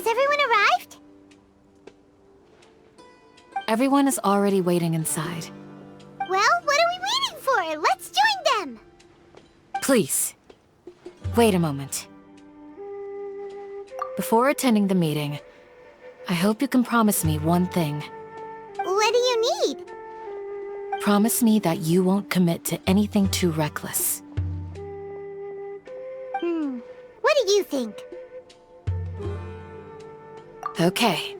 Has everyone arrived? Everyone is already waiting inside. Well, what are we waiting for? Let's join them! Please, wait a moment. Before attending the meeting, I hope you can promise me one thing. What do you need? Promise me that you won't commit to anything too reckless. What do you think? Okay.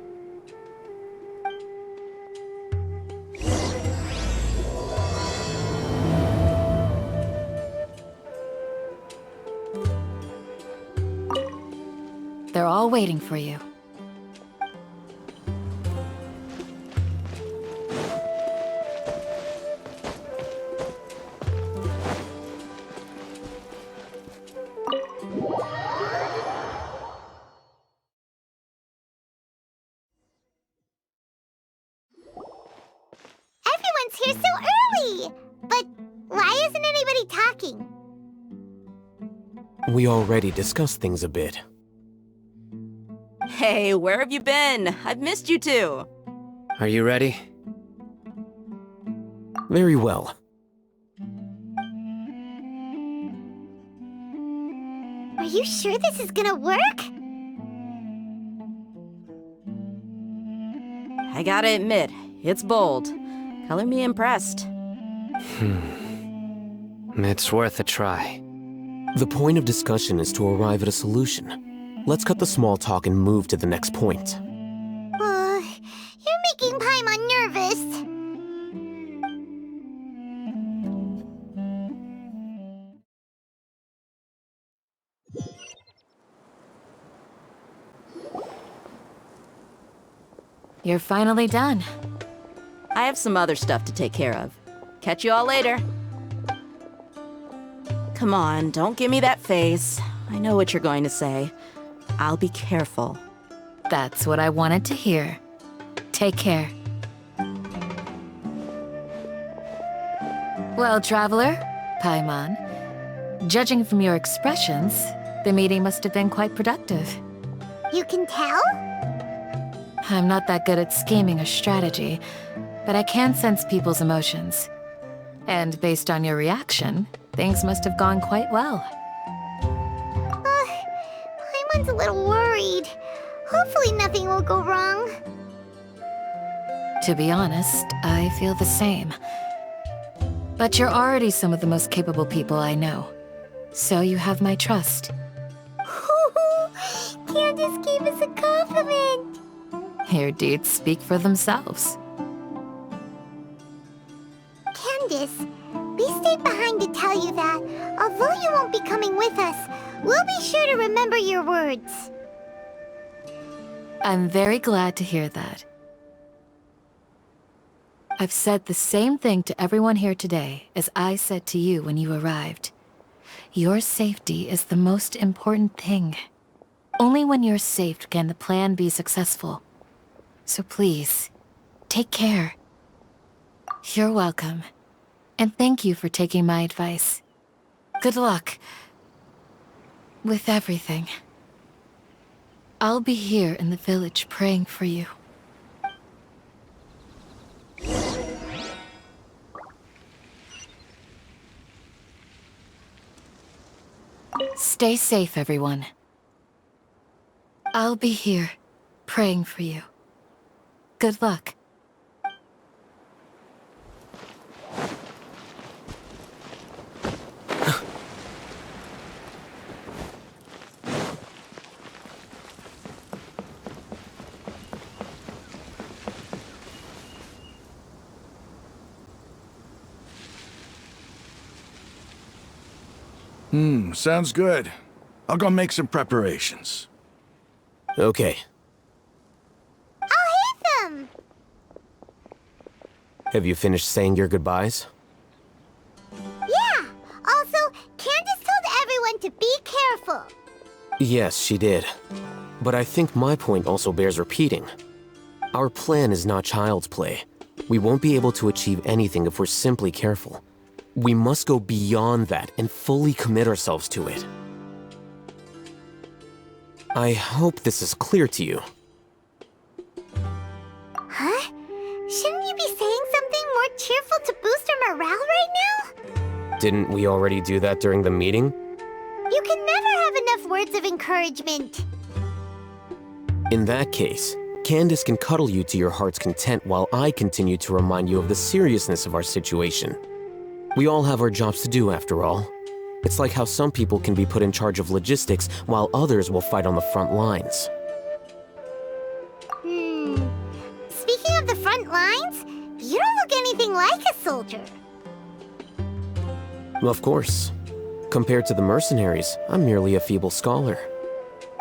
They're all waiting for you. Everyone's here so early! But why isn't anybody talking? We already discussed things a bit. Hey, where have you been? I've missed you too. Are you ready? Very well. Are you sure this is gonna work? I gotta admit, it's bold. Color me impressed. It's worth a try. The point of discussion is to arrive at a solution. Let's cut the small talk and move to the next point. You're making Paimon nervous. You're finally done. I have some other stuff to take care of. Catch you all later. Come on, don't give me that face. I know what you're going to say. I'll be careful. That's what I wanted to hear. Take care. Well, Traveler, Paimon, judging from your expressions, the meeting must have been quite productive. You can tell? I'm not that good at scheming or strategy, but I can sense people's emotions. And based on your reaction, things must have gone quite well. Paimon's a little worried. Hopefully nothing will go wrong. To be honest, I feel the same. But you're already some of the most capable people I know, so you have my trust. Candace gave us a compliment! Your deeds speak for themselves. Candace, we stayed behind to tell you that, although you won't be coming with us, we'll be sure to remember your words. I'm very glad to hear that. I've said the same thing to everyone here today as I said to you when you arrived. Your safety is the most important thing. Only when you're safe can the plan be successful. So please, take care. You're welcome. And thank you for taking my advice. Good luck with everything. I'll be here in the village praying for you. Stay safe, everyone. I'll be here, praying for you. Good luck. Sounds good. I'll go make some preparations. Okay. Alhaitham! Have you finished saying your goodbyes? Yeah! Also, Candace told everyone to be careful. Yes, she did. But I think my point also bears repeating. Our plan is not child's play. We won't be able to achieve anything if we're simply careful. We must go beyond that and fully commit ourselves to it. I hope this is clear to you. Huh? Shouldn't you be saying something more cheerful to boost our morale right now? Didn't we already do that during the meeting? You can never have enough words of encouragement. In that case, Candace can cuddle you to your heart's content while I continue to remind you of the seriousness of our situation. We all have our jobs to do, after all. It's like how some people can be put in charge of logistics while others will fight on the front lines. Speaking of the front lines, you don't look anything like a soldier. Of course. Compared to the mercenaries, I'm merely a feeble scholar.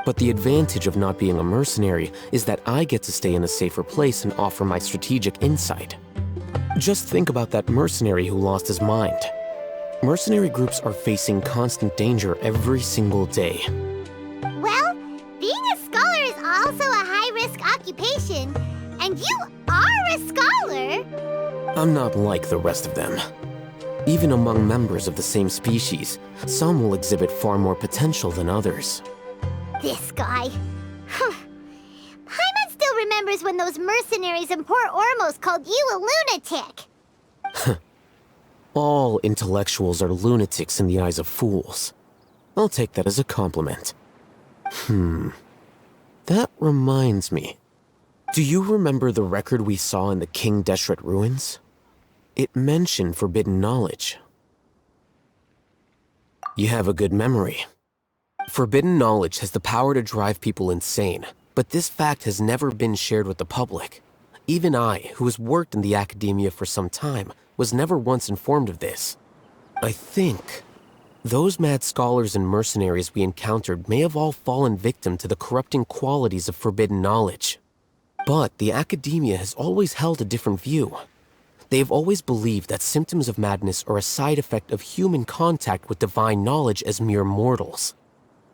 But the advantage of not being a mercenary is that I get to stay in a safer place and offer my strategic insight. Just think about that mercenary who lost his mind. Mercenary groups are facing constant danger every single day. Well, being a scholar is also a high-risk occupation, and you are a scholar! I'm not like the rest of them. Even among members of the same species, some will exhibit far more potential than others. This guy. Paimon still remembers when those mercenaries in Port Ormos called you a lunatic. All intellectuals are lunatics in the eyes of fools. I'll take that as a compliment. That reminds me. Do you remember the record we saw in the King Deshret ruins? It mentioned forbidden knowledge. You have a good memory. Forbidden knowledge has the power to drive people insane, but this fact has never been shared with the public. Even I, who has worked in the academia for some time, was never once informed of this. I think those mad scholars and mercenaries we encountered may have all fallen victim to the corrupting qualities of forbidden knowledge. But the academia has always held a different view. They have always believed that symptoms of madness are a side effect of human contact with divine knowledge as mere mortals.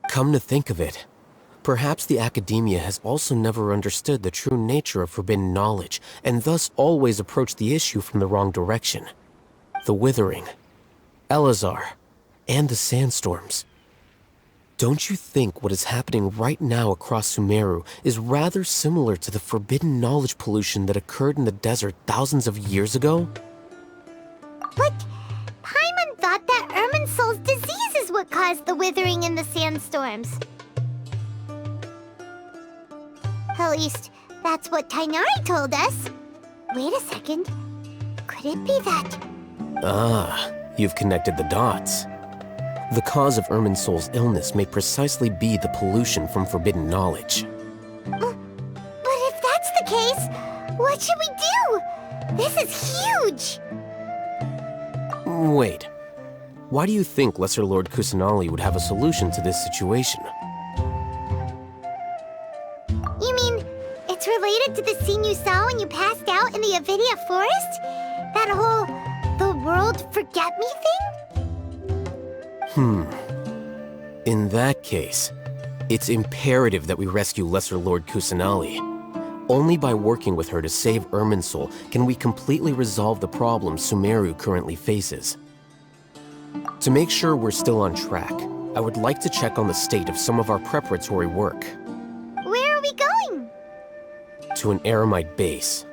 Come to think of it, perhaps the academia has also never understood the true nature of forbidden knowledge, and thus always approached the issue from the wrong direction. The Withering, Elazar, and the sandstorms. Don't you think what is happening right now across Sumeru is rather similar to the forbidden knowledge pollution that occurred in the desert thousands of years ago? But Paimon thought that Irminsul's disease is what caused the withering and the sandstorms. At least, that's what Tainari told us. Wait a second. Could it be that... Ah, you've connected the dots. The cause of Irminsul's illness may precisely be the pollution from forbidden knowledge. But if that's the case, what should we do? This is huge! Wait. Why do you think Lesser Lord Kusanali would have a solution to this situation? You mean, it's related to the scene you saw when you passed out in the Avidia Forest? That whole, the world forget me thing? In that case, it's imperative that we rescue Lesser Lord Kusanali. Only by working with her to save Irminsul can we completely resolve the problems Sumeru currently faces. To make sure we're still on track, I would like to check on the state of some of our preparatory work. Where are we going? To an Eremite base.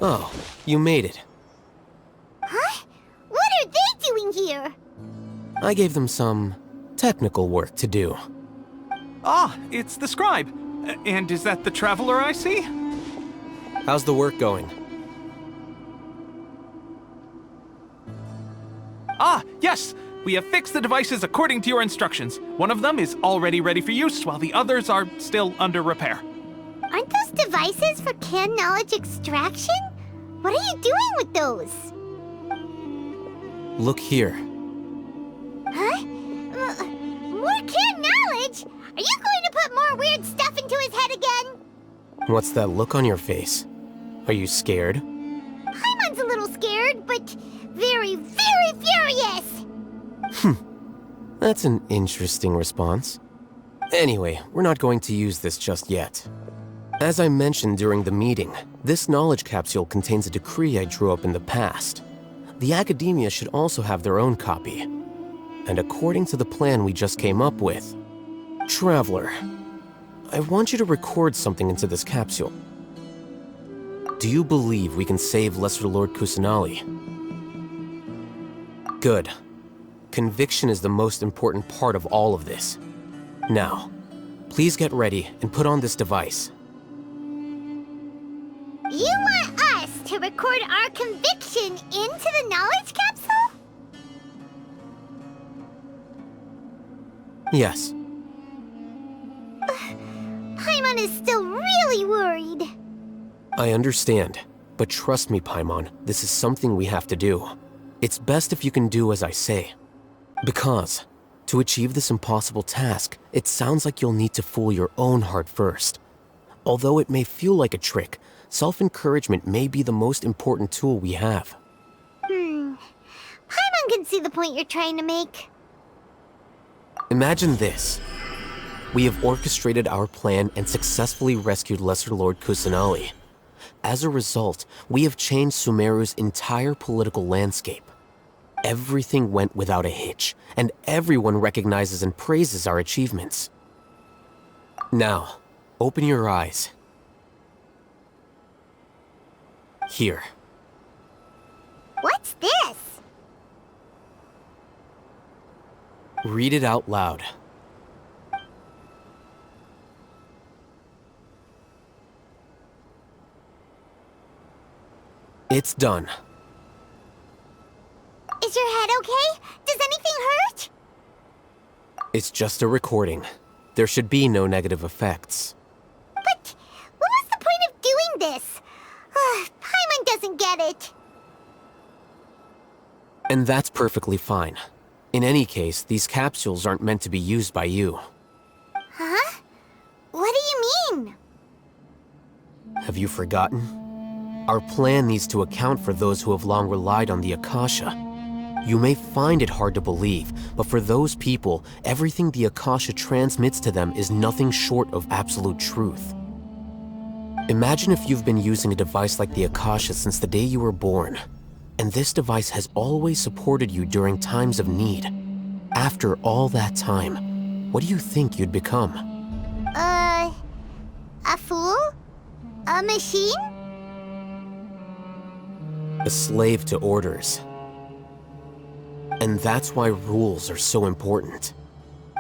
Oh, you made it. Huh? What are they doing here? I gave them some technical work to do. Ah, it's the scribe. And is that the traveler I see? How's the work going? Ah, yes! We have fixed the devices according to your instructions. One of them is already ready for use, while the others are still under repair. Aren't those devices for canned knowledge extraction? What are you doing with those? Look here. Huh? More canned knowledge? Are you going to put more weird stuff into his head again? What's that look on your face? Are you scared? Paimon's a little scared, but very, very furious! That's an interesting response. Anyway, we're not going to use this just yet. As I mentioned during the meeting, this knowledge capsule contains a decree I drew up in the past. The academia should also have their own copy. And according to the plan we just came up with, Traveler, I want you to record something into this capsule. Do you believe we can save Lesser Lord Kusanali? Good. Conviction is the most important part of all of this. Now, please get ready and put on this device. You want us to record our conviction into the knowledge capsule? Yes. Paimon is still really worried. I understand, but trust me, Paimon, this is something we have to do. It's best if you can do as I say. Because, to achieve this impossible task, it sounds like you'll need to fool your own heart first. Although it may feel like a trick, self-encouragement may be the most important tool we have. Paimon can see the point you're trying to make. Imagine this. We have orchestrated our plan and successfully rescued Lesser Lord Kusanali. As a result, we have changed Sumeru's entire political landscape. Everything went without a hitch, and everyone recognizes and praises our achievements. Now, open your eyes. Here. What's this? Read it out loud. It's done. Is your head okay? Does anything hurt? It's just a recording. There should be no negative effects. But what was the point of doing this? Paimon doesn't get it. And that's perfectly fine. In any case, these capsules aren't meant to be used by you. Huh? What do you mean? Have you forgotten? Our plan needs to account for those who have long relied on the Akasha. You may find it hard to believe, but for those people, everything the Akasha transmits to them is nothing short of absolute truth. Imagine if you've been using a device like the Akasha since the day you were born, and this device has always supported you during times of need. After all that time, what do you think you'd become? A fool? A machine? A slave to orders. And that's why rules are so important.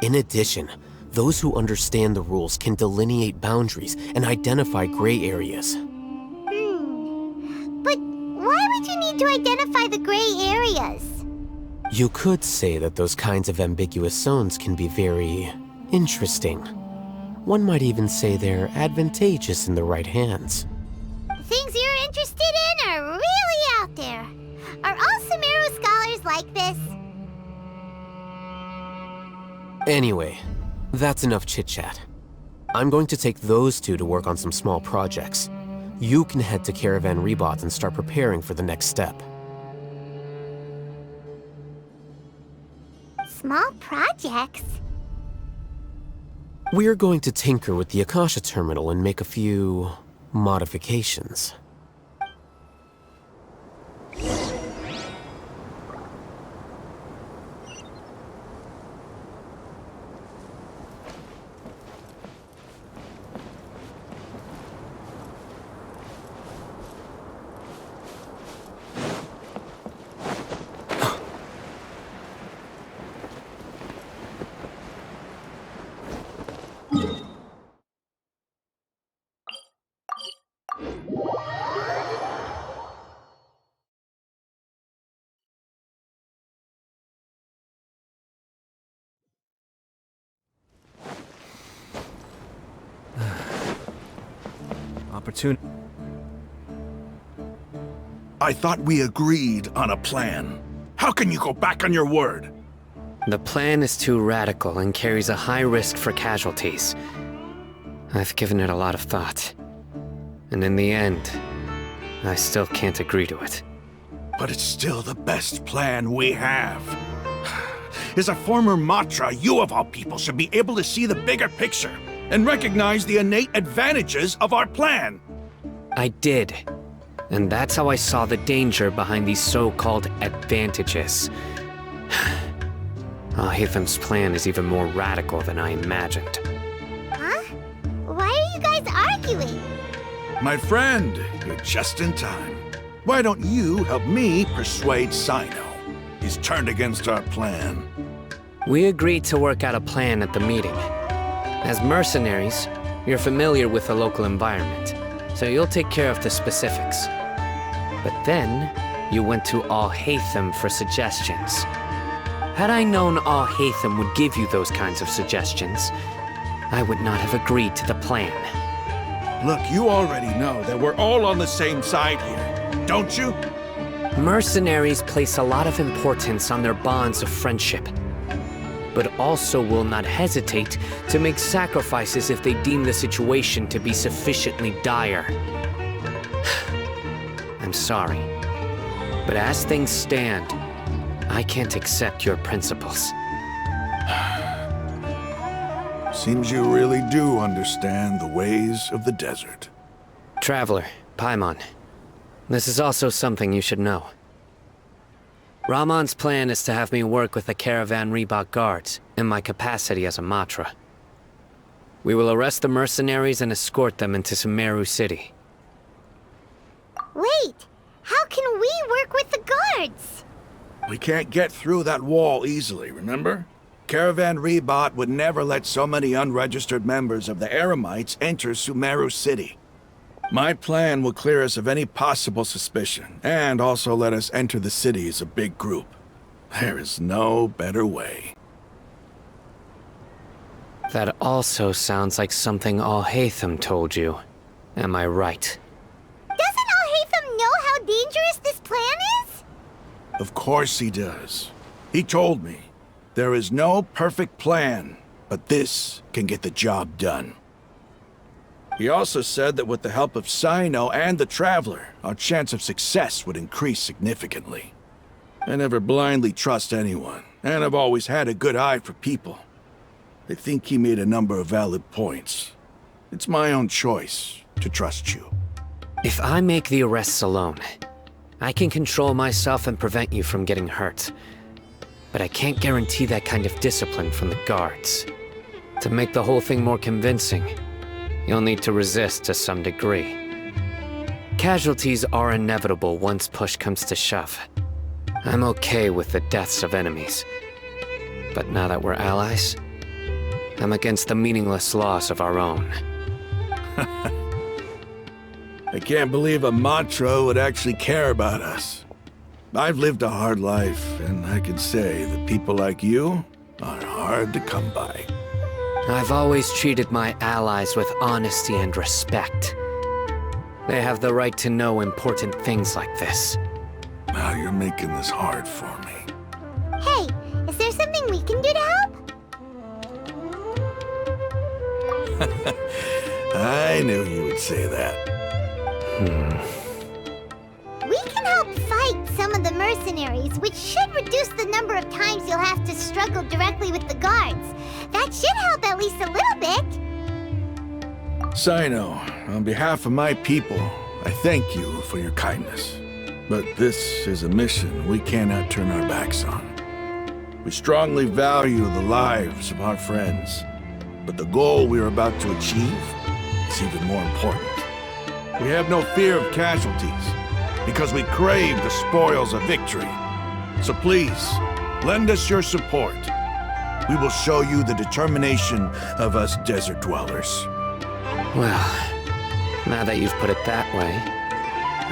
In addition, those who understand the rules can delineate boundaries and identify gray areas. But why would you need to identify the gray areas? You could say that those kinds of ambiguous zones can be very interesting. One might even say they're advantageous in the right hands. Things you're interested in are really out there. Are all Sumeru scholars like this? Anyway, that's enough chit-chat. I'm going to take those two to work on some small projects. You can head to Caravan Rebot and start preparing for the next step. Small projects? We're going to tinker with the Akasha terminal and make a few modifications. I thought we agreed on a plan. How can you go back on your word? The plan is too radical and carries a high risk for casualties. I've given it a lot of thought. And in the end, I still can't agree to it. But it's still the best plan we have. As a former Matra, you of all people should be able to see the bigger picture and recognize the innate advantages of our plan. I did. And that's how I saw the danger behind these so-called advantages. Alhaitham's plan is even more radical than I imagined. Huh? Why are you guys arguing? My friend, you're just in time. Why don't you help me persuade Cyno? He's turned against our plan. We agreed to work out a plan at the meeting. As mercenaries, you're familiar with the local environment, so you'll take care of the specifics. But then, you went to Alhaitham for suggestions. Had I known Alhaitham would give you those kinds of suggestions, I would not have agreed to the plan. Look, you already know that we're all on the same side here, don't you? Mercenaries place a lot of importance on their bonds of friendship, but also will not hesitate to make sacrifices if they deem the situation to be sufficiently dire. I'm sorry, but as things stand, I can't accept your principles. Seems you really do understand the ways of the desert. Traveler, Paimon, this is also something you should know. Ramon's plan is to have me work with the Caravan Reebok guards in my capacity as a Matra. We will arrest the mercenaries and escort them into Sumeru City. Wait, how can we work with the guards? We can't get through that wall easily, remember? Caravan Reebok would never let so many unregistered members of the Eremites enter Sumeru City. My plan will clear us of any possible suspicion, and also let us enter the city as a big group. There is no better way. That also sounds like something Alhaitham told you. Am I right? Doesn't Alhaitham know how dangerous this plan is? Of course he does. He told me, there is no perfect plan, but this can get the job done. He also said that with the help of Cyno and the Traveler, our chance of success would increase significantly. I never blindly trust anyone, and I've always had a good eye for people. I think he made a number of valid points. It's my own choice to trust you. If I make the arrests alone, I can control myself and prevent you from getting hurt. But I can't guarantee that kind of discipline from the guards. To make the whole thing more convincing, you'll need to resist to some degree. Casualties are inevitable once push comes to shove. I'm okay with the deaths of enemies. But now that we're allies, I'm against the meaningless loss of our own. I can't believe a Matra would actually care about us. I've lived a hard life, and I can say that people like you are hard to come by. I've always treated my allies with honesty and respect. They have the right to know important things like this. Now you're making this hard for me. Hey, is there something we can do to help? I knew you would say that. We can help fight some of the mercenaries, which should reduce the number of times you'll have to struggle directly with the guards. That should help at least a little bit. Cyno, on behalf of my people, I thank you for your kindness. But this is a mission we cannot turn our backs on. We strongly value the lives of our friends, but the goal we are about to achieve is even more important. We have no fear of casualties, because we crave the spoils of victory. So please, lend us your support. We will show you the determination of us desert dwellers. Well, now that you've put it that way,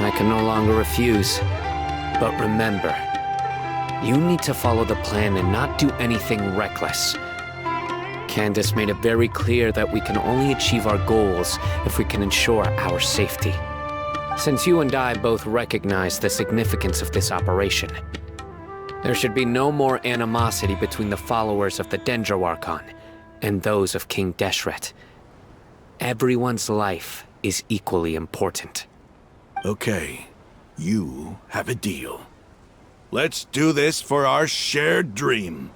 I can no longer refuse. But remember, you need to follow the plan and not do anything reckless. Candace made it very clear that we can only achieve our goals if we can ensure our safety. Since you and I both recognize the significance of this operation, There should be no more animosity between the followers of the Dendro Archon and those of King Deshret. Everyone's life is equally important. Okay, you have a deal. Let's do this for our shared dream.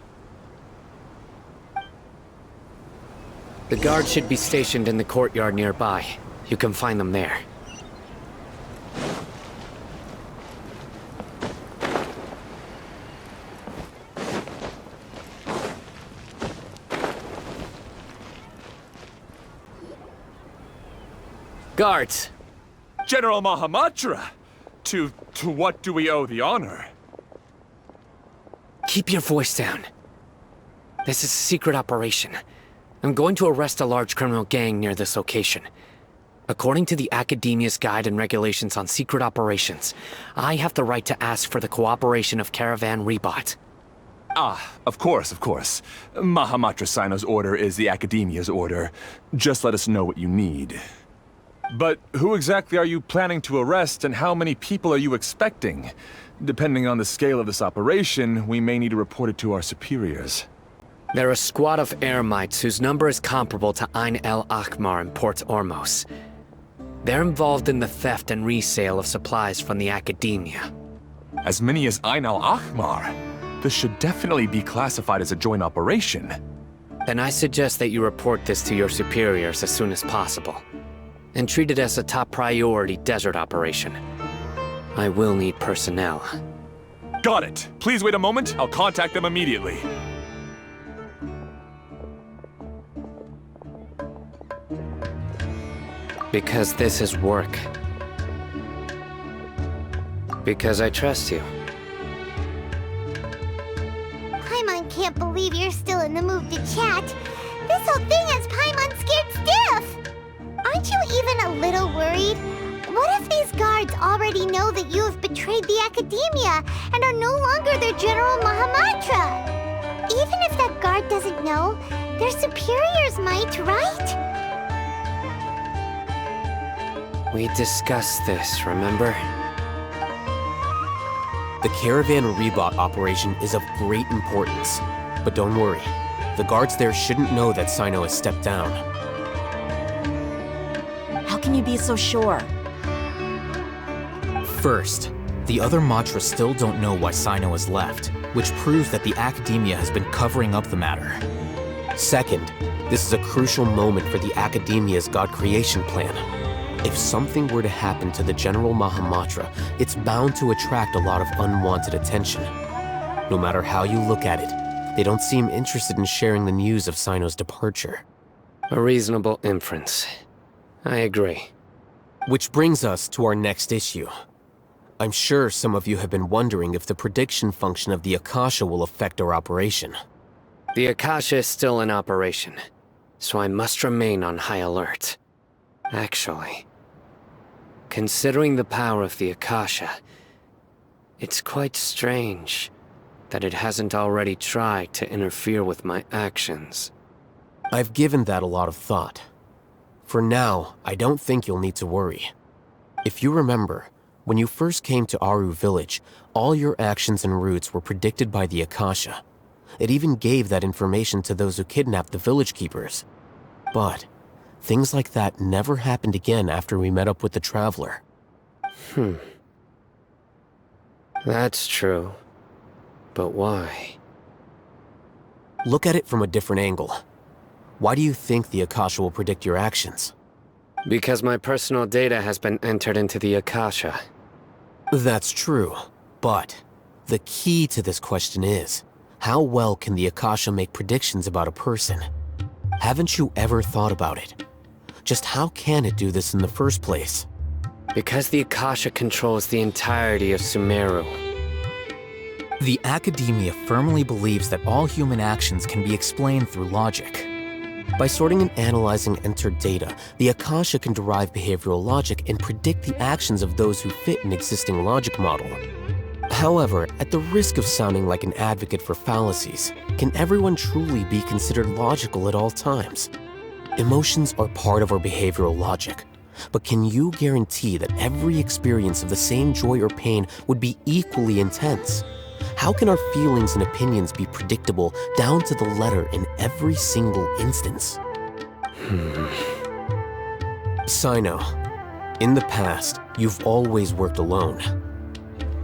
The guards should be stationed in the courtyard nearby. You can find them there. Guards! General Mahamatra! To what do we owe the honor? Keep your voice down. This is a secret operation. I'm going to arrest a large criminal gang near this location. According to the Academia's Guide and Regulations on Secret Operations, I have the right to ask for the cooperation of Caravan Rebot. Ah, of course. Mahamatra Cyno's order is the Academia's order. Just let us know what you need. But who exactly are you planning to arrest, and how many people are you expecting? Depending on the scale of this operation, we may need to report it to our superiors. They're a squad of Eremites whose number is comparable to Ain el Akhmar in Port Ormos. They're involved in the theft and resale of supplies from the Academia. As many as Ain el Akhmar? This should definitely be classified as a joint operation. Then I suggest that you report this to your superiors as soon as possible, and treat it as a top priority desert operation. I will need personnel. Got it. Please wait a moment. I'll contact them immediately. Because this is work. Because I trust you. Paimon can't believe you're still in the mood to chat. This whole thing has Paimon scared stiff. Aren't you even a little worried? What if these guards already know that you have betrayed the Academia and are no longer their General Mahamatra? Even if that guard doesn't know, their superiors might, right? We discussed this, remember? The Caravan Rebot operation is of great importance. But don't worry, the guards there shouldn't know that Cyno has stepped down. How can you be so sure? First, the other Matras still don't know why Cyno has left, which proves that the Academia has been covering up the matter. Second, this is a crucial moment for the Academia's God creation plan. If something were to happen to the General Mahamatra, it's bound to attract a lot of unwanted attention. No matter how you look at it, they don't seem interested in sharing the news of Cyno's departure. A reasonable inference. I agree. Which brings us to our next issue. I'm sure some of you have been wondering if the prediction function of the Akasha will affect our operation. The Akasha is still in operation, so I must remain on high alert. Actually, considering the power of the Akasha, it's quite strange that it hasn't already tried to interfere with my actions. I've given that a lot of thought. For now, I don't think you'll need to worry. If you remember, when you first came to Aru Village, all your actions and routes were predicted by the Akasha. It even gave that information to those who kidnapped the village keepers. But things like that never happened again after we met up with the Traveler. That's true. But why? Look at it from a different angle. Why do you think the Akasha will predict your actions? Because my personal data has been entered into the Akasha. That's true, but the key to this question is, how well can the Akasha make predictions about a person? Haven't you ever thought about it? Just how can it do this in the first place? Because the Akasha controls the entirety of Sumeru. The Academia firmly believes that all human actions can be explained through logic. By sorting and analyzing entered data, the Akasha can derive behavioral logic and predict the actions of those who fit an existing logic model. However, at the risk of sounding like an advocate for fallacies, can everyone truly be considered logical at all times? Emotions are part of our behavioral logic, but can you guarantee that every experience of the same joy or pain would be equally intense? How can our feelings and opinions be predictable down to the letter in every single instance? Cyno, in the past, you've always worked alone.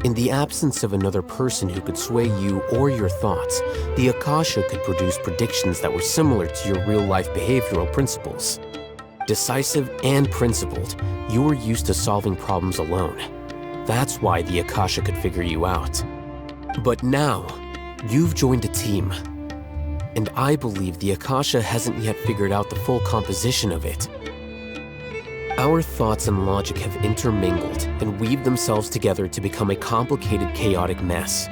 In the absence of another person who could sway you or your thoughts, the Akasha could produce predictions that were similar to your real-life behavioral principles. Decisive and principled, you were used to solving problems alone. That's why the Akasha could figure you out. But now, you've joined a team. And I believe the Akasha hasn't yet figured out the full composition of it. Our thoughts and logic have intermingled and weaved themselves together to become a complicated, chaotic mess.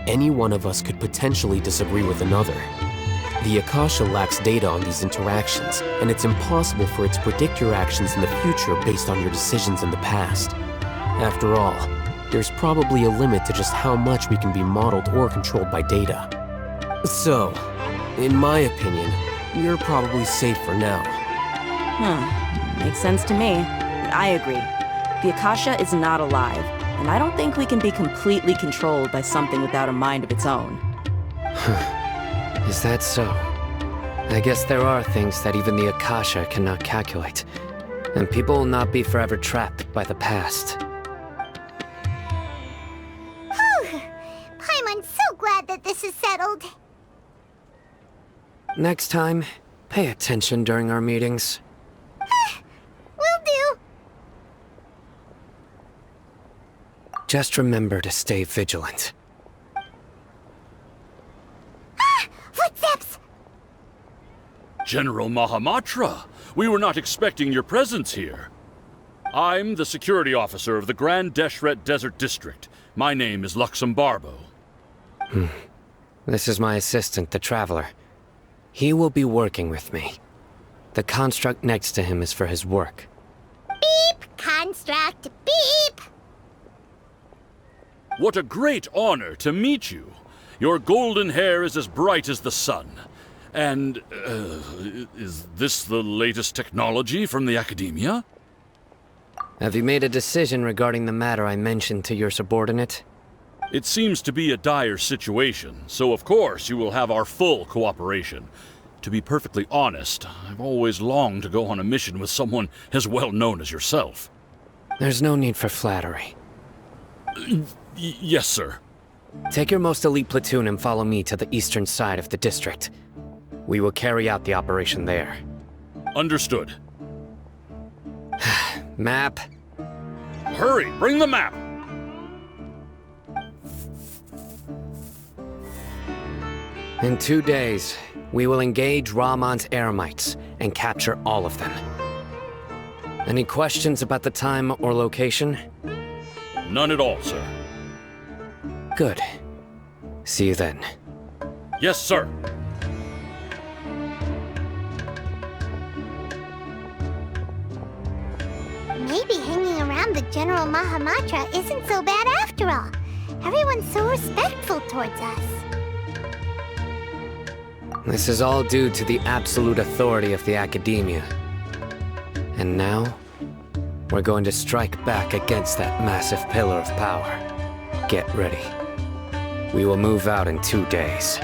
Any one of us could potentially disagree with another. The Akasha lacks data on these interactions, and it's impossible for it to predict your actions in the future based on your decisions in the past. After all, there's probably a limit to just how much we can be modeled or controlled by data. So, in my opinion, we're probably safe for now. Makes sense to me. I agree. The Akasha is not alive, and I don't think we can be completely controlled by something without a mind of its own. Is that so? I guess there are things that even the Akasha cannot calculate, and people will not be forever trapped by the past. Whew! Paimon's so glad that this is settled. Next time, pay attention during our meetings. Will do. Just remember to stay vigilant. Footsteps! General Mahamatra, we were not expecting your presence here. I'm the security officer of the Grand Deshret Desert District. My name is Luxembarbo. This is my assistant, the Traveler. He will be working with me. The construct next to him is for his work. Beep! Construct, beep! What a great honor to meet you. Your golden hair is as bright as the sun. And, is this the latest technology from the Academia? Have you made a decision regarding the matter I mentioned to your subordinate? It seems to be a dire situation, so of course you will have our full cooperation. To be perfectly honest, I've always longed to go on a mission with someone as well known as yourself. There's no need for flattery. Yes, sir. Take your most elite platoon and follow me to the eastern side of the district. We will carry out the operation there. Understood. Map. Hurry, bring the map! In 2 days, we will engage Rahman's Eremites and capture all of them. Any questions about the time or location? None at all, sir. Good. See you then. Yes, sir. Maybe hanging around the General Mahamatra isn't so bad after all. Everyone's so respectful towards us. This is all due to the absolute authority of the Academia. And now, we're going to strike back against that massive pillar of power. Get ready. We will move out in 2 days.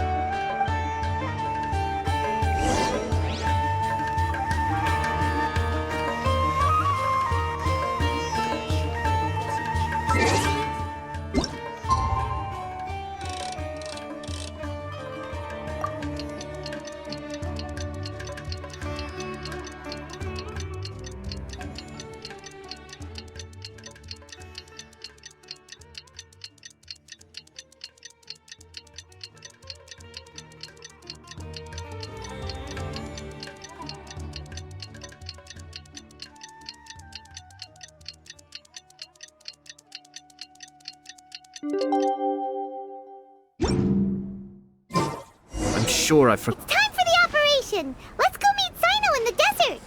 I'm sure I forgot. Time for the operation! Let's go meet Cyno in the desert!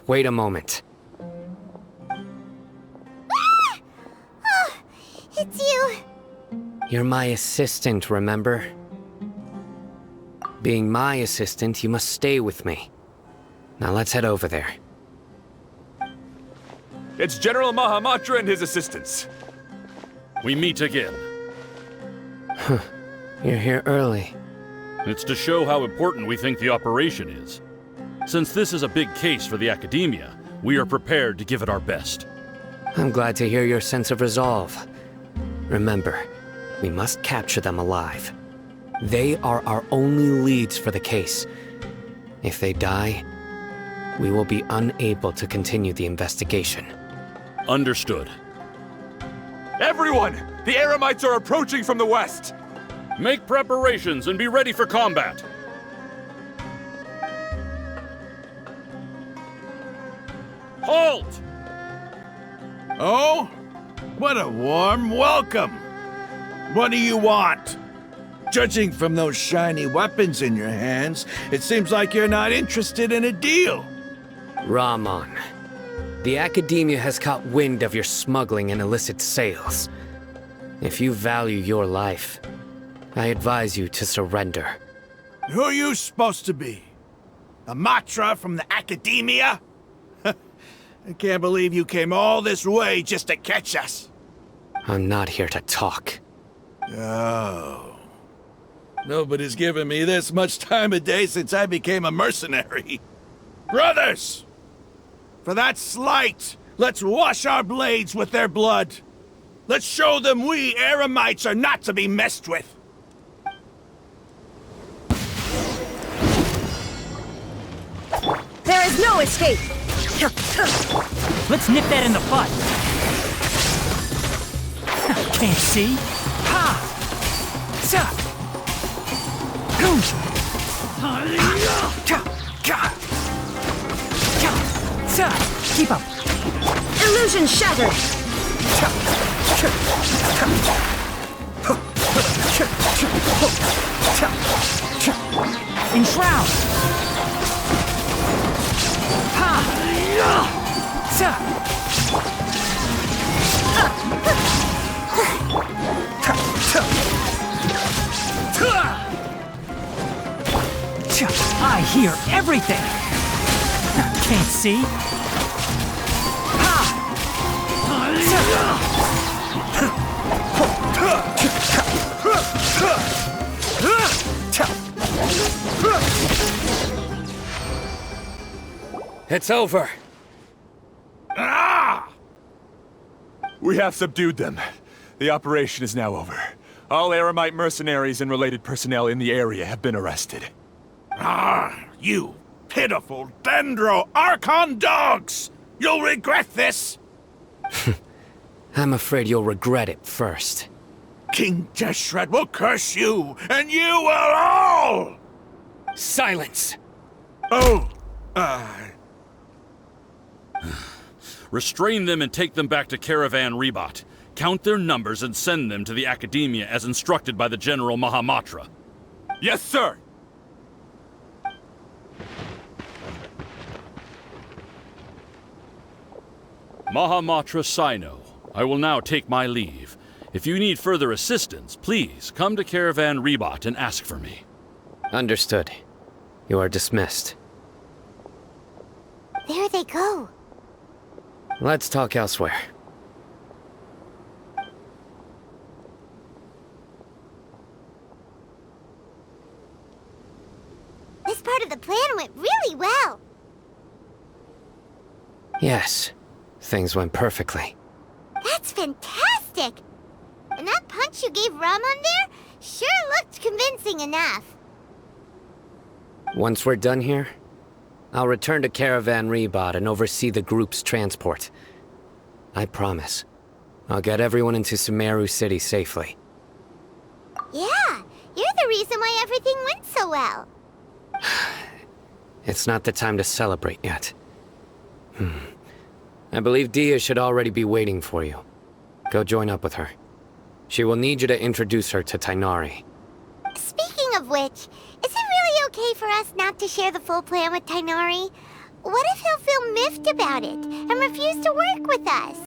wait a moment. Ah! Oh, it's you. You're my assistant, remember? Being my assistant, you must stay with me. Now let's head over there. It's General Mahamatra and his assistants. We meet again. You're here early. It's to show how important we think the operation is. Since this is a big case for the Academia, we are prepared to give it our best. I'm glad to hear your sense of resolve. Remember, we must capture them alive. They are our only leads for the case. If they die, we will be unable to continue the investigation. Understood. Everyone! The Eremites are approaching from the west! Make preparations and be ready for combat. Halt! Oh? What a warm welcome! What do you want? Judging from those shiny weapons in your hands, it seems like you're not interested in a deal. Rahman, the Academia has caught wind of your smuggling and illicit sales. If you value your life, I advise you to surrender. Who are you supposed to be? A Matra from the Academia? I can't believe you came all this way just to catch us. I'm not here to talk. Oh. Nobody's given me this much time of day since I became a mercenary. Brothers! For that slight, let's wash our blades with their blood. Let's show them we Eremites are not to be messed with. There is no escape! Let's nip that in the butt. Can't see? Ha! Sa! Keep up. Illusion shattered! Enshroud! Ha! Sa! I hear everything! Can't see? It's over. Ah! We have subdued them. The operation is now over. All Eremite mercenaries and related personnel in the area have been arrested. Ah, you pitiful Dendro Archon dogs! You'll regret this! I'm afraid you'll regret it first. King Deshret will curse you, and you will all! Silence! Oh, Restrain them and take them back to Caravan Rebat. Count their numbers and send them to the Academia as instructed by the General Mahamatra. Yes, sir! Mahamatra Cyno, I will now take my leave. If you need further assistance, please come to Caravan Rebat and ask for me. Understood. You are dismissed. There they go. Let's talk elsewhere. This part of the plan went really well. Yes, things went perfectly. That's fantastic! And that punch you gave Rahman there sure looked convincing enough. Once we're done here, I'll return to Caravan Rebat and oversee the group's transport. I promise. I'll get everyone into Sumeru City safely. Yeah, you're the reason why everything went so well. It's not the time to celebrate yet. I believe Dehya should already be waiting for you. Go join up with her. She will need you to introduce her to Tighnari. Speaking of which, is it really okay for us not to share the full plan with Tighnari? What if he'll feel miffed about it and refuse to work with us?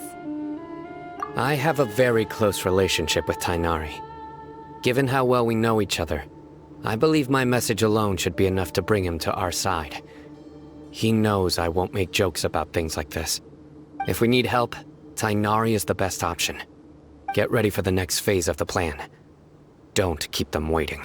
I have a very close relationship with Tighnari. Given how well we know each other, I believe my message alone should be enough to bring him to our side. He knows I won't make jokes about things like this. If we need help, Tighnari is the best option. Get ready for the next phase of the plan. Don't keep them waiting.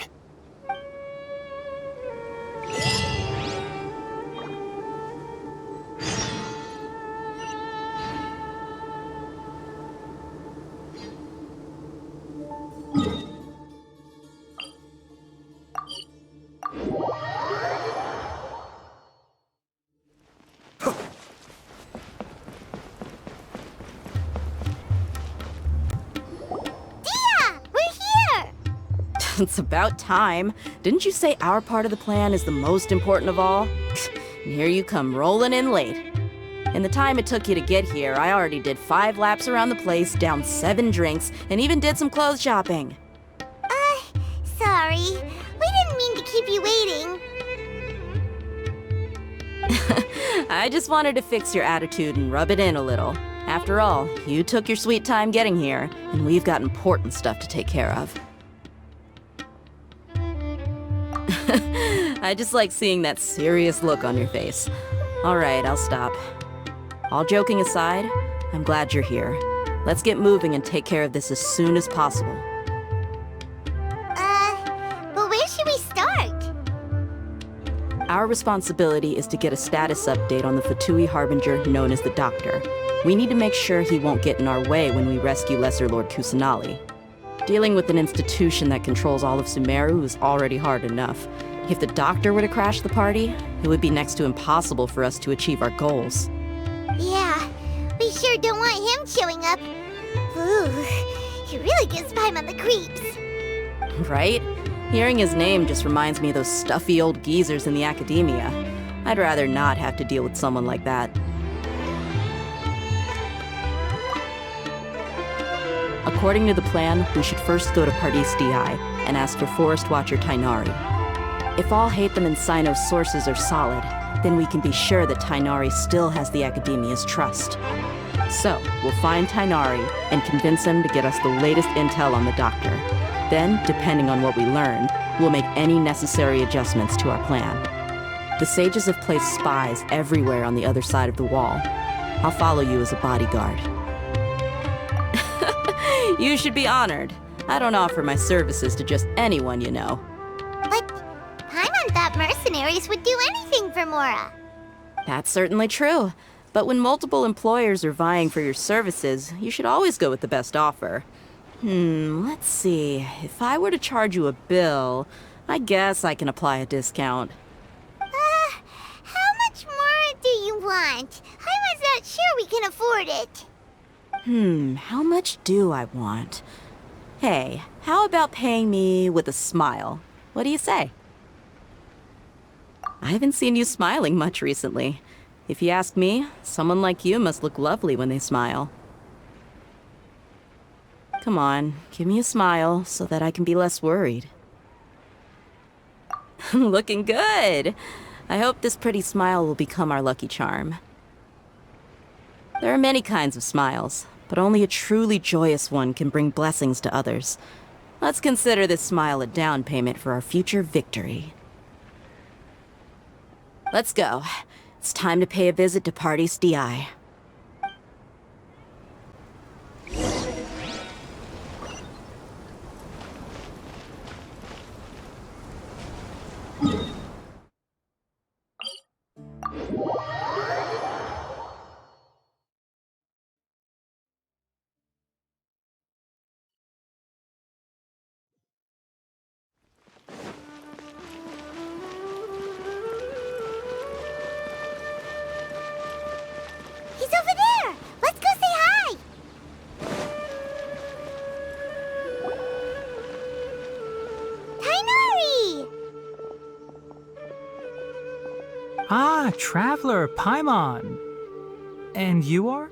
It's about time. Didn't you say our part of the plan is the most important of all? And here you come rolling in late. In the time it took you to get here, I already did 5 laps around the place, downed 7 drinks, and even did some clothes shopping. Sorry. We didn't mean to keep you waiting. I just wanted to fix your attitude and rub it in a little. After all, you took your sweet time getting here, and we've got important stuff to take care of. I just like seeing that serious look on your face. All right, I'll stop. All joking aside, I'm glad you're here. Let's get moving and take care of this as soon as possible. But where should we start? Our responsibility is to get a status update on the Fatui Harbinger known as the Doctor. We need to make sure he won't get in our way when we rescue Lesser Lord Kusanali. Dealing with an institution that controls all of Sumeru is already hard enough. If the Doctor were to crash the party, it would be next to impossible for us to achieve our goals. Yeah, we sure don't want him showing up. Ooh, he really gives Paimon the creeps. Right? Hearing his name just reminds me of those stuffy old geezers in the academia. I'd rather not have to deal with someone like that. According to the plan, we should first go to Pardis Dhi and ask for Forest Watcher Tighnari. If Alhaitham and Cyno's sources are solid, then we can be sure that Tighnari still has the Academia's trust. So, we'll find Tighnari and convince him to get us the latest intel on the Doctor. Then, depending on what we learn, we'll make any necessary adjustments to our plan. The sages have placed spies everywhere on the other side of the wall. I'll follow you as a bodyguard. You should be honored. I don't offer my services to just anyone you know. But Paimon thought mercenaries would do anything for Mora. That's certainly true. But when multiple employers are vying for your services, you should always go with the best offer. Let's see. If I were to charge you a bill, I guess I can apply a discount. How much more do you want? I was not sure we can afford it. How much do I want? Hey, how about paying me with a smile? What do you say? I haven't seen you smiling much recently. If you ask me, someone like you must look lovely when they smile. Come on, give me a smile so that I can be less worried. Looking good! I hope this pretty smile will become our lucky charm. There are many kinds of smiles, but only a truly joyous one can bring blessings to others. Let's consider this smile a down payment for our future victory. Let's go. It's time to pay a visit to Pardis Dhi. He's over there! Let's go say hi! Tighnari! Ah, Traveler, Paimon. And you are?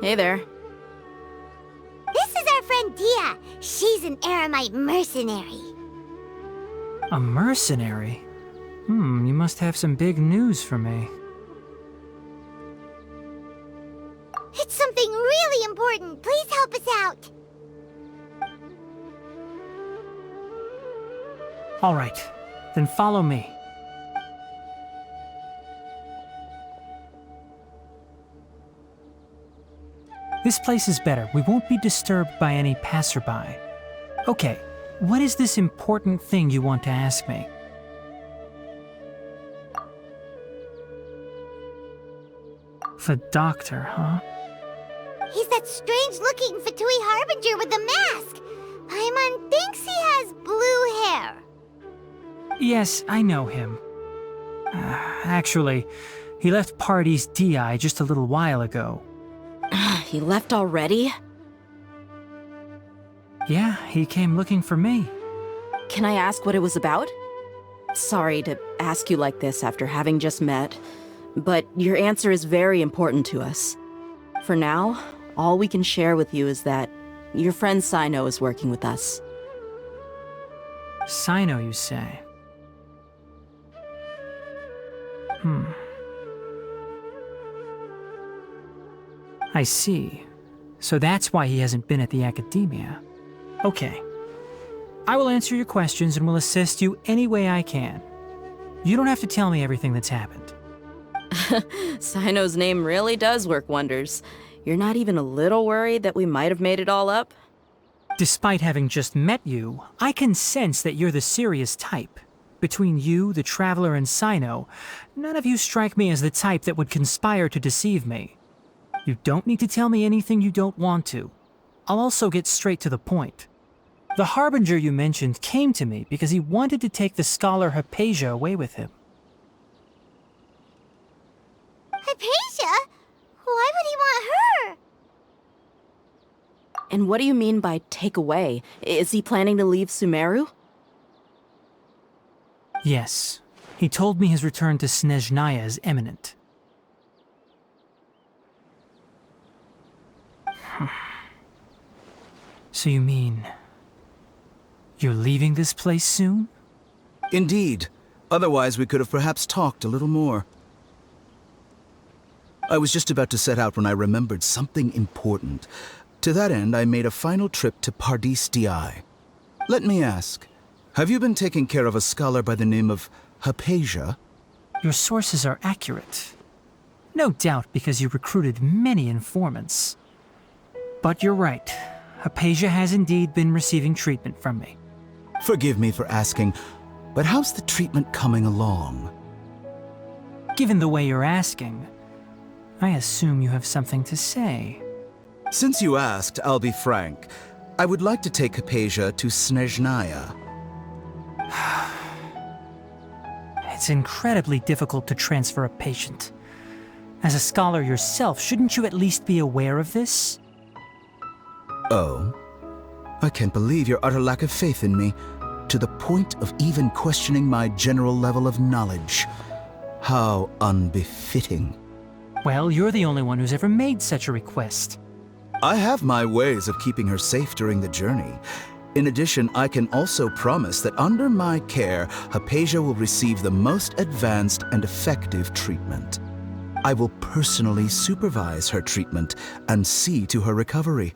Hey there. This is our friend Dehya. She's an Aramite mercenary. A mercenary? You must have some big news for me. It's something really important. Please help us out. All right, then follow me. This place is better. We won't be disturbed by any passerby. Okay, what is this important thing you want to ask me? The doctor, huh? He's that strange-looking Fatui Harbinger with the mask. Paimon thinks he has blue hair. Yes, I know him. Actually, he left Party's DI just a little while ago. He left already? Yeah, he came looking for me. Can I ask what it was about? Sorry to ask you like this after having just met, but your answer is very important to us. For now, all we can share with you is that your friend Cyno is working with us. Cyno, you say? I see. So that's why he hasn't been at the Academia. Okay. I will answer your questions and will assist you any way I can. You don't have to tell me everything that's happened. Cyno's name really does work wonders. You're not even a little worried that we might have made it all up? Despite having just met you, I can sense that you're the serious type. Between you, the Traveler, and Cyno, none of you strike me as the type that would conspire to deceive me. You don't need to tell me anything you don't want to. I'll also get straight to the point. The Harbinger you mentioned came to me because he wanted to take the scholar Hypatia away with him. Hypatia? Why would he want her? And what do you mean by take away? Is he planning to leave Sumeru? Yes. He told me his return to Snezhnaya is imminent. So you mean... you're leaving this place soon? Indeed. Otherwise, we could have perhaps talked a little more. I was just about to set out when I remembered something important. To that end, I made a final trip to Pardis Di. Let me ask, have you been taking care of a scholar by the name of Hypatia? Your sources are accurate. No doubt because you recruited many informants. But you're right. Hypatia has indeed been receiving treatment from me. Forgive me for asking, but how's the treatment coming along? Given the way you're asking, I assume you have something to say. Since you asked, I'll be frank. I would like to take Hypatia to Snezhnaya. It's incredibly difficult to transfer a patient. As a scholar yourself, shouldn't you at least be aware of this? Oh? I can't believe your utter lack of faith in me, to the point of even questioning my general level of knowledge. How unbefitting. Well, you're the only one who's ever made such a request. I have my ways of keeping her safe during the journey. In addition, I can also promise that under my care, Hypatia will receive the most advanced and effective treatment. I will personally supervise her treatment and see to her recovery.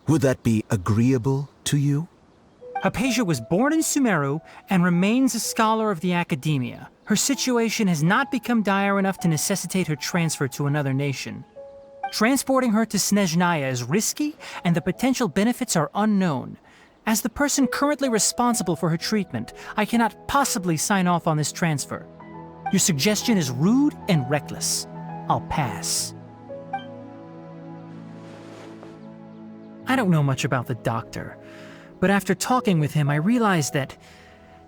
Would that be agreeable to you? Hypatia was born in Sumeru and remains a scholar of the Academia. Her situation has not become dire enough to necessitate her transfer to another nation. Transporting her to Snezhnaya is risky, and the potential benefits are unknown. As the person currently responsible for her treatment, I cannot possibly sign off on this transfer. Your suggestion is rude and reckless. I'll pass. I don't know much about the doctor, but after talking with him, I realized that,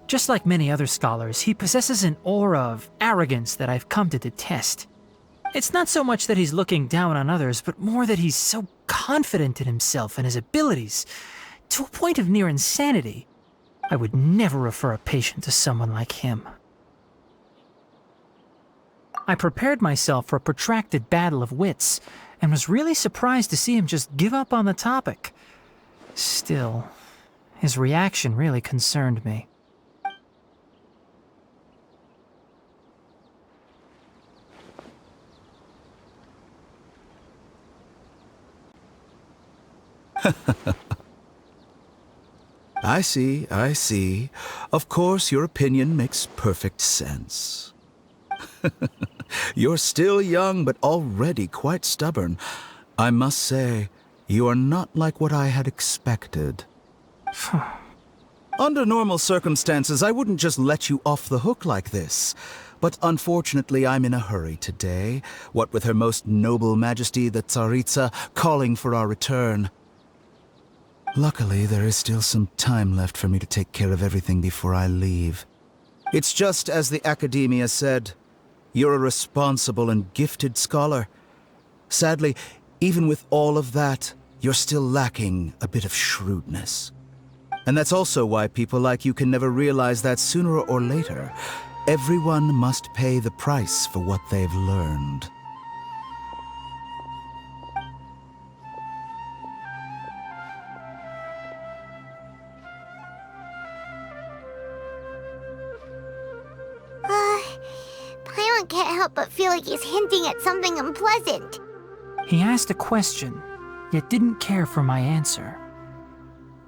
just like many other scholars, he possesses an aura of arrogance that I've come to detest. It's not so much that he's looking down on others, but more that he's so confident in himself and his abilities, to a point of near insanity. I would never refer a patient to someone like him. I prepared myself for a protracted battle of wits, and was really surprised to see him just give up on the topic. Still, his reaction really concerned me. I see, I see. Of course, your opinion makes perfect sense. You're still young, but already quite stubborn. I must say, you are not like what I had expected. Under normal circumstances, I wouldn't just let you off the hook like this. But unfortunately, I'm in a hurry today, what with Her Most Noble Majesty the Tsaritsa calling for our return. Luckily, there is still some time left for me to take care of everything before I leave. It's just as the Academia said, you're a responsible and gifted scholar. Sadly, even with all of that, you're still lacking a bit of shrewdness. And that's also why people like you can never realize that sooner or later, everyone must pay the price for what they've learned. Paimon can't help but feel like he's hinting at something unpleasant. He asked a question, yet didn't care for my answer.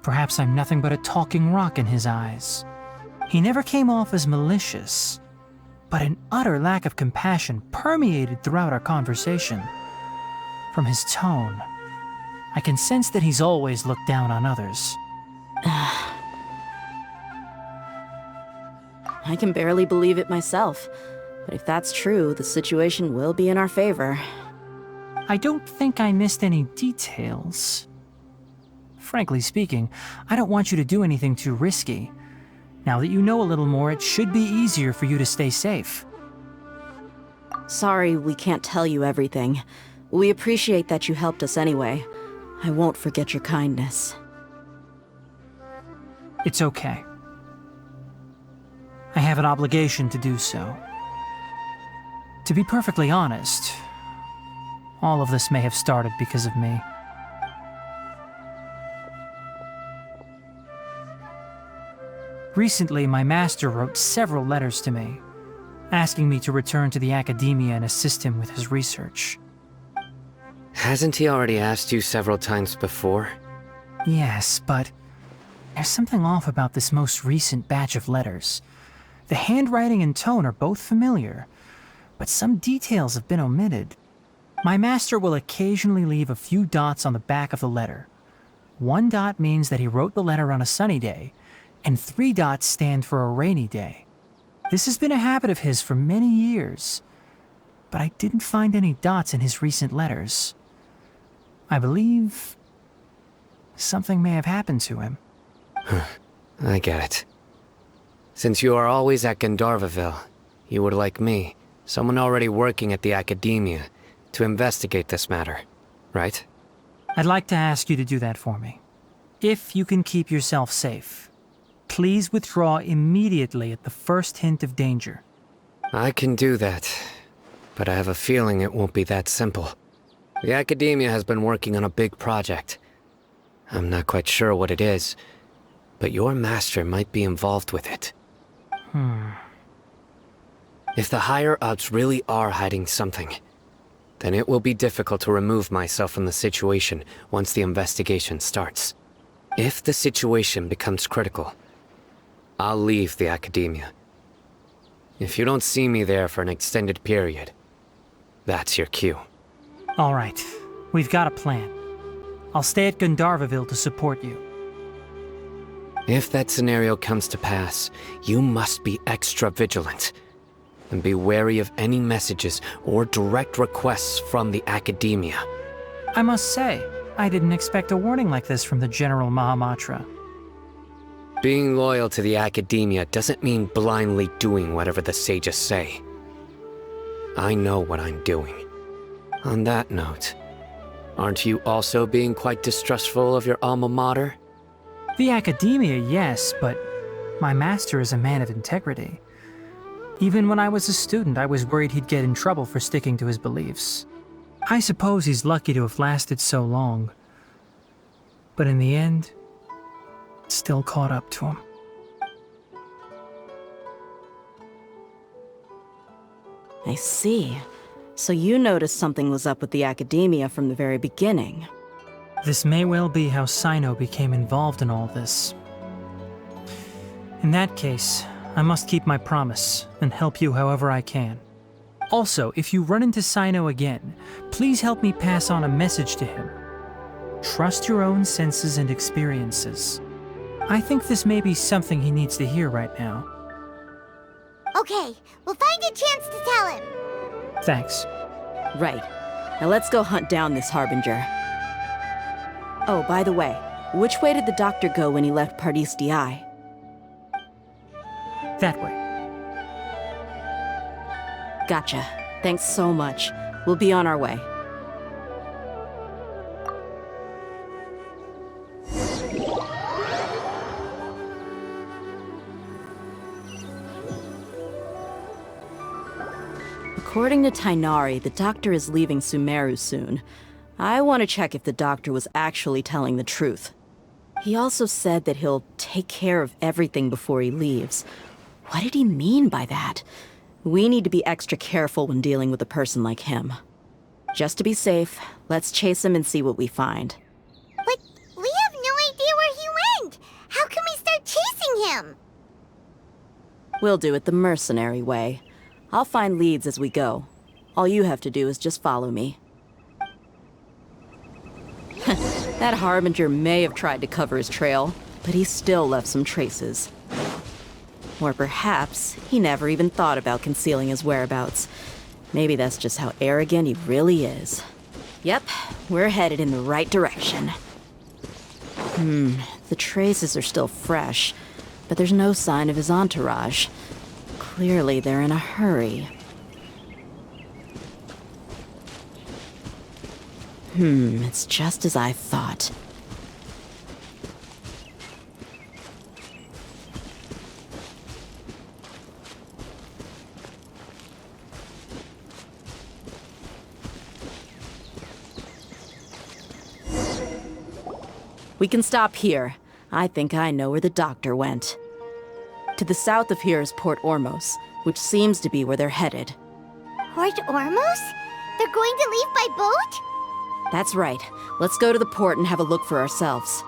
Perhaps I'm nothing but a talking rock in his eyes. He never came off as malicious, but an utter lack of compassion permeated throughout our conversation. From his tone, I can sense that he's always looked down on others. I can barely believe it myself. But if that's true, the situation will be in our favor. I don't think I missed any details. Frankly speaking, I don't want you to do anything too risky. Now that you know a little more, it should be easier for you to stay safe. Sorry we can't tell you everything. We appreciate that you helped us anyway. I won't forget your kindness. It's okay. I have an obligation to do so. To be perfectly honest, all of this may have started because of me. Recently, my master wrote several letters to me, asking me to return to the Academia and assist him with his research. Hasn't he already asked you several times before? Yes, but there's something off about this most recent batch of letters. The handwriting and tone are both familiar, but some details have been omitted. My master will occasionally leave a few dots on the back of the letter. 1 dot means that he wrote the letter on a sunny day, and 3 dots stand for a rainy day. This has been a habit of his for many years, but I didn't find any dots in his recent letters. I believe something may have happened to him. I get it. Since you are always at Jnagarbhaville, you would like me, someone already working at the Academia, to investigate this matter, right? I'd like to ask you to do that for me. If you can keep yourself safe, please withdraw immediately at the first hint of danger. I can do that, but I have a feeling it won't be that simple. The Academia has been working on a big project. I'm not quite sure what it is, but your master might be involved with it. If the higher-ups really are hiding something, then it will be difficult to remove myself from the situation once the investigation starts. If the situation becomes critical, I'll leave the Academia. If you don't see me there for an extended period, that's your cue. All right, we've got a plan. I'll stay at Jnagarbhaville to support you. If that scenario comes to pass, you must be extra vigilant. And be wary of any messages or direct requests from the Academia. I must say, I didn't expect a warning like this from the General Mahamatra. Being loyal to the Academia doesn't mean blindly doing whatever the sages say. I know what I'm doing. On that note, aren't you also being quite distrustful of your alma mater? The Academia, yes, but my master is a man of integrity. Even when I was a student, I was worried he'd get in trouble for sticking to his beliefs. I suppose he's lucky to have lasted so long. But in the end, it still caught up to him. I see. So you noticed something was up with the Academia from the very beginning. This may well be how Cyno became involved in all this. In that case, I must keep my promise and help you however I can. Also, if you run into Cyno again, please help me pass on a message to him. Trust your own senses and experiences. I think this may be something he needs to hear right now. Okay, we'll find a chance to tell him. Thanks. Right. Now let's go hunt down this Harbinger. Oh, by the way, which way did the doctor go when he left Pardis Dhi? That way. Gotcha. Thanks so much. We'll be on our way. According to Tighnari, the doctor is leaving Sumeru soon. I want to check if the doctor was actually telling the truth. He also said that he'll take care of everything before he leaves. What did he mean by that? We need to be extra careful when dealing with a person like him. Just to be safe, let's chase him and see what we find. But we have no idea where he went! How can we start chasing him? We'll do it the mercenary way. I'll find leads as we go. All you have to do is just follow me. That Harbinger may have tried to cover his trail, but he still left some traces. Or perhaps he never even thought about concealing his whereabouts. Maybe that's just how arrogant he really is. Yep, we're headed in the right direction. The traces are still fresh, but there's no sign of his entourage. Clearly they're in a hurry. It's just as I thought. We can stop here. I think I know where the doctor went. To the south of here is Port Ormos, which seems to be where they're headed. Port Ormos? They're going to leave by boat? That's right. Let's go to the port and have a look for ourselves.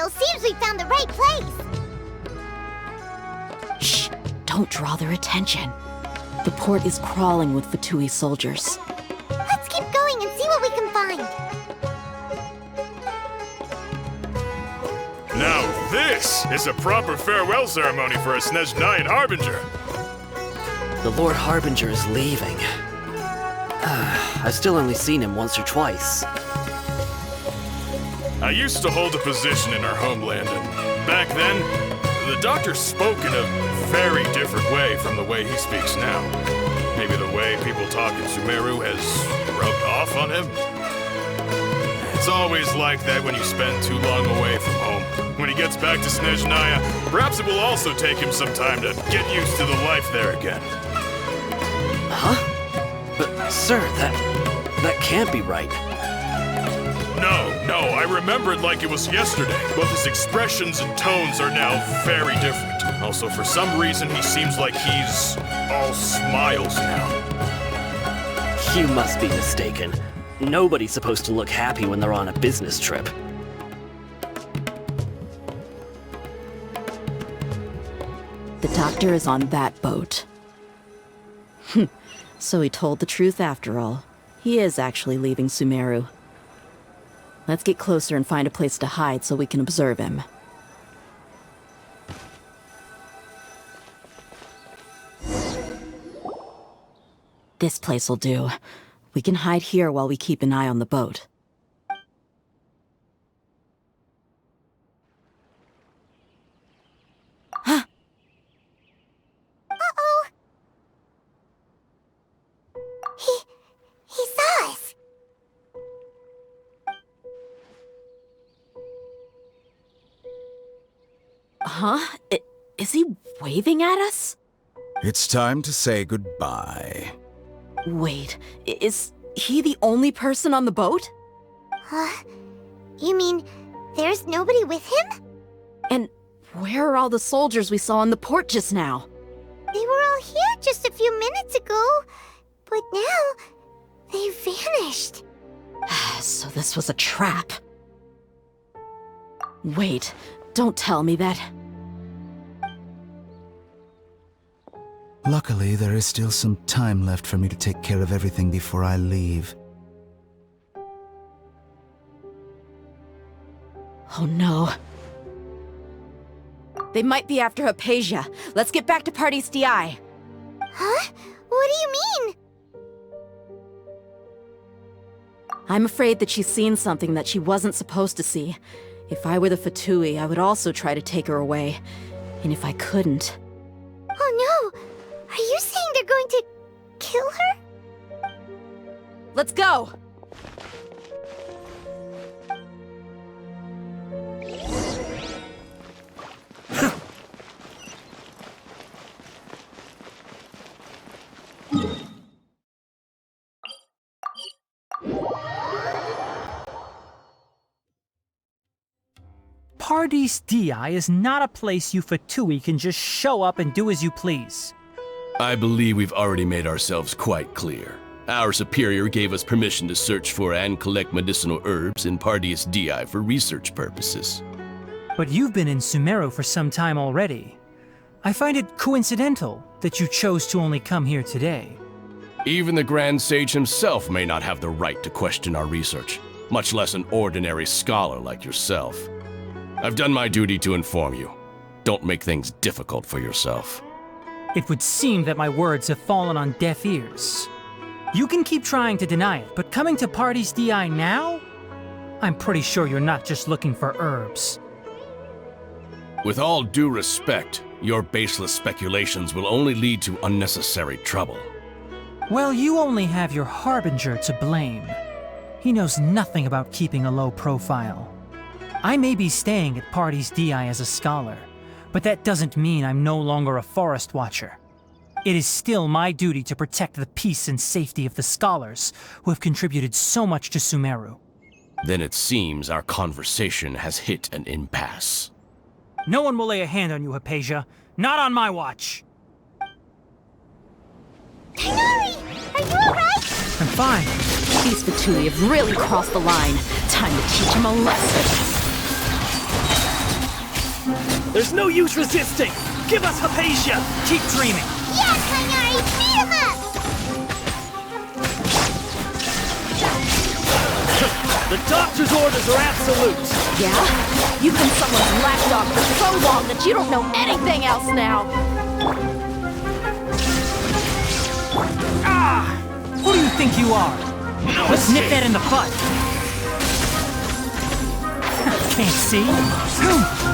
Seems we found the right place! Shh! Don't draw their attention. The port is crawling with Fatui soldiers. Let's keep going and see what we can find. Now this is a proper farewell ceremony for a Snezhnayan Harbinger! The Lord Harbinger is leaving. I've still only seen him once or twice. I used to hold a position in our homeland, and back then, the doctor spoke in a very different way from the way he speaks now. Maybe the way people talk in Sumeru has rubbed off on him? It's always like that when you spend too long away from home. When he gets back to Snezhnaya, perhaps it will also take him some time to get used to the life there again. Huh? But, sir, that can't be right. No, I remembered like it was yesterday, but his expressions and tones are now very different. Also, for some reason, he seems like he's all smiles now. You must be mistaken. Nobody's supposed to look happy when they're on a business trip. The doctor is on that boat. So he told the truth after all. He is actually leaving Sumeru. Let's get closer and find a place to hide so we can observe him. This place will do. We can hide here while we keep an eye on the boat. Huh? Is he waving at us? It's time to say goodbye. Wait, is he the only person on the boat? Huh? You mean there's nobody with him? And where are all the soldiers we saw in the port just now? They were all here just a few minutes ago, but now they vanished. So this was a trap. Wait, don't tell me that. Luckily, there is still some time left for me to take care of everything before I leave. Oh no. They might be after Hypatia. Let's get back to Party's DI. Huh? What do you mean? I'm afraid that she's seen something that she wasn't supposed to see. If I were the Fatui, I would also try to take her away. And if I couldn't... Oh no! Are you saying they're going to kill her? Let's go! Party's DI is not a place you Fatui can just show up and do as you please. I believe we've already made ourselves quite clear. Our superior gave us permission to search for and collect medicinal herbs in Party's DI for research purposes. But you've been in Sumeru for some time already. I find it coincidental that you chose to only come here today. Even the Grand Sage himself may not have the right to question our research, much less an ordinary scholar like yourself. I've done my duty to inform you. Don't make things difficult for yourself. It would seem that my words have fallen on deaf ears. You can keep trying to deny it, but coming to Party's DI now? I'm pretty sure you're not just looking for herbs. With all due respect, your baseless speculations will only lead to unnecessary trouble. Well, you only have your Harbinger to blame. He knows nothing about keeping a low profile. I may be staying at Party's DI as a scholar, but that doesn't mean I'm no longer a forest watcher. It is still my duty to protect the peace and safety of the scholars who have contributed so much to Sumeru. Then it seems our conversation has hit an impasse. No one will lay a hand on you, Hypatia. Not on my watch. Tighnari! Are you alright? I'm fine. These Fatui have really crossed the line. Time to teach them a lesson. There's no use resisting! Give us Hypatia! Keep dreaming! Yes, Tighnari! Beat him up! The doctor's orders are absolute! Yeah? You've been someone's lapdog for so long that you don't know anything else now! Ah! Who do you think you are? No Let's nip that in the butt! Can't see? Ninjutsu!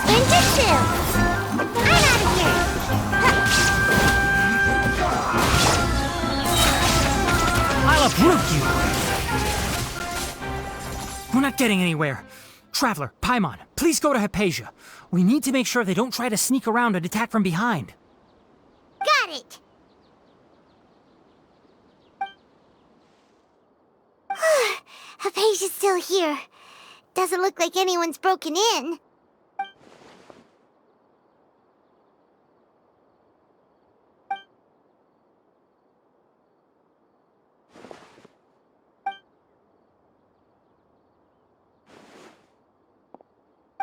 I'm out of here! I'll uproot you! We're not getting anywhere. Traveler, Paimon, please go to Hypatia. We need to make sure they don't try to sneak around and attack from behind. Got it! Hypatia's still here. Doesn't look like anyone's broken in.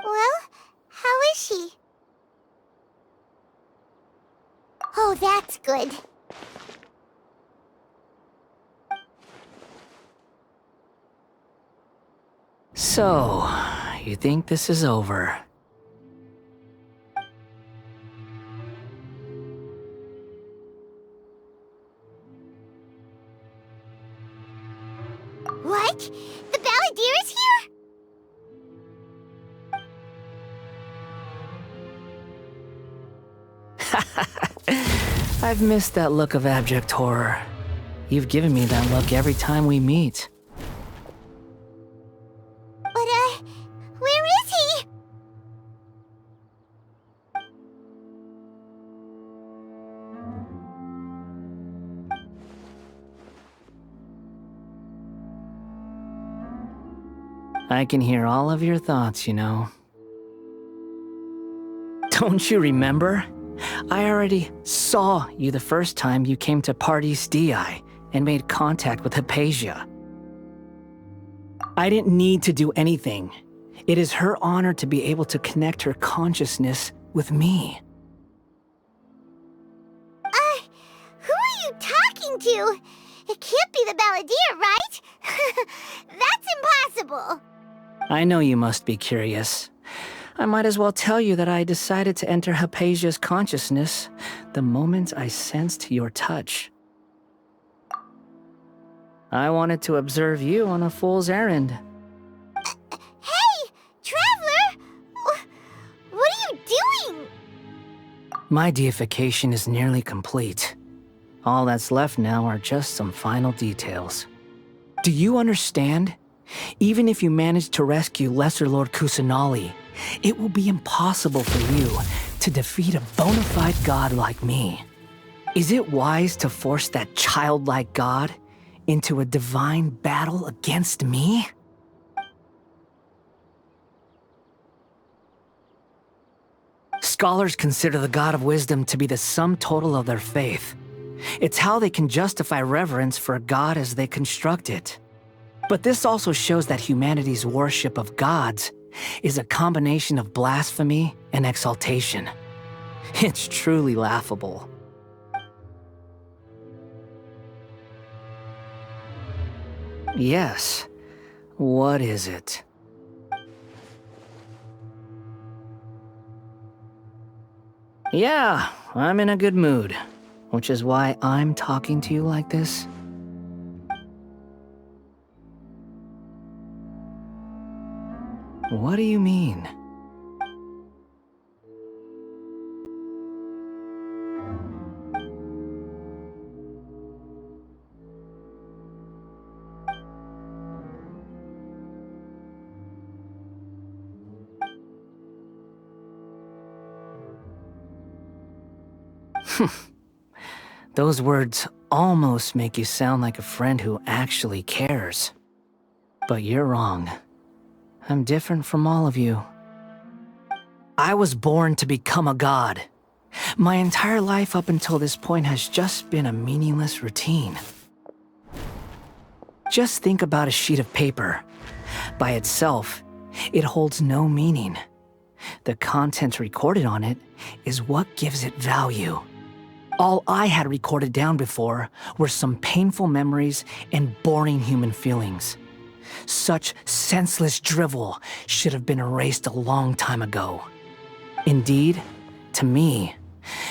Well, how is she? Oh, that's good. So, you think this is over? What? The Balladeer is here? I've missed that look of abject horror. You've given me that look every time we meet. But, where is I can hear all of your thoughts, you know. Don't you remember? I already saw you the first time you came to Parties DI and made contact with Hypatia. I didn't need to do anything. It is her honor to be able to connect her consciousness with me. Who are you talking to? It can't be the Balladeer, right? That's impossible. I know you must be curious. I might as well tell you that I decided to enter Hypatia's consciousness the moment I sensed your touch. I wanted to observe you on a fool's errand. Hey, Traveler! What are you doing? My deification is nearly complete. All that's left now are just some final details. Do you understand? Even if you manage to rescue Lesser Lord Kusanali, it will be impossible for you to defeat a bona fide god like me. Is it wise to force that childlike god into a divine battle against me? Scholars consider the God of Wisdom to be the sum total of their faith. It's how they can justify reverence for a god as they construct it. But this also shows that humanity's worship of gods is a combination of blasphemy and exaltation. It's truly laughable. Yes. What is it? Yeah, I'm in a good mood, which is why I'm talking to you like this. What do you mean? Those words almost make you sound like a friend who actually cares. But you're wrong. I'm different from all of you. I was born to become a god. My entire life up until this point has just been a meaningless routine. Just think about a sheet of paper. By itself, it holds no meaning. The content recorded on it is what gives it value. All I had recorded down before were some painful memories and boring human feelings. Such senseless drivel should have been erased a long time ago. Indeed, to me,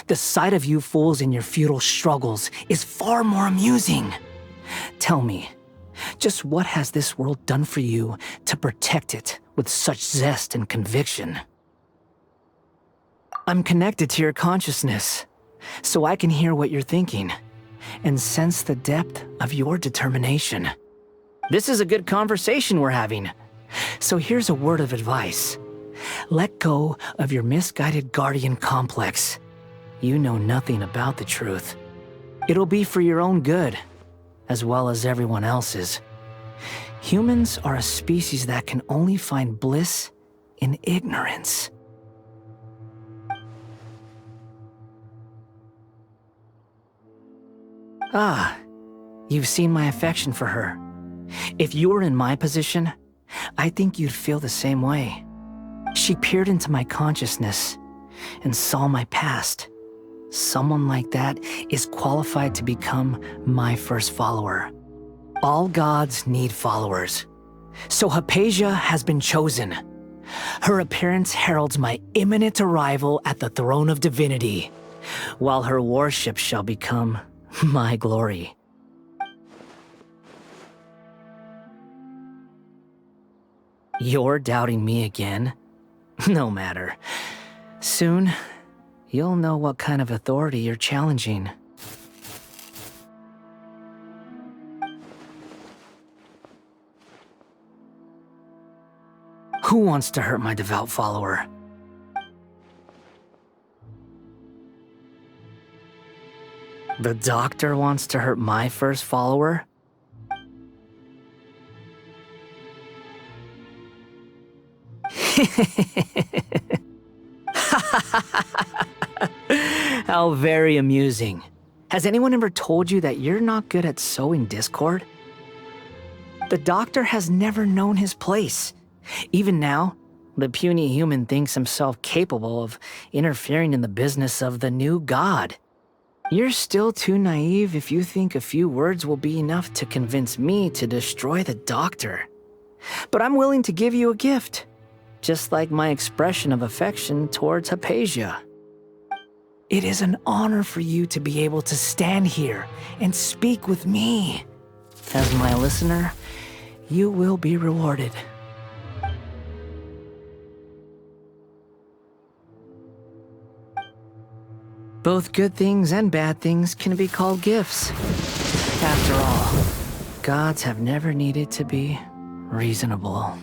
the sight of you fools in your futile struggles is far more amusing. Tell me, just what has this world done for you to protect it with such zest and conviction? I'm connected to your consciousness, so I can hear what you're thinking and sense the depth of your determination. This is a good conversation we're having. So here's a word of advice. Let go of your misguided guardian complex. You know nothing about the truth. It'll be for your own good, as well as everyone else's. Humans are a species that can only find bliss in ignorance. Ah, you've seen my affection for her. If you were in my position, I think you'd feel the same way. She peered into my consciousness and saw my past. Someone like that is qualified to become my first follower. All gods need followers. So Hypatia has been chosen. Her appearance heralds my imminent arrival at the throne of divinity, while her worship shall become my glory. You're doubting me again? No matter. Soon, you'll know what kind of authority you're challenging. Who wants to hurt my devout follower? The doctor wants to hurt my first follower? How very amusing. Has anyone ever told you that you're not good at sowing discord? The Doctor has never known his place. Even now, the puny human thinks himself capable of interfering in the business of the new god. You're still too naive if you think a few words will be enough to convince me to destroy the Doctor. But I'm willing to give you a gift, just like my expression of affection towards Hypatia. It is an honor for you to be able to stand here and speak with me. As my listener, you will be rewarded. Both good things and bad things can be called gifts. After all, gods have never needed to be reasonable.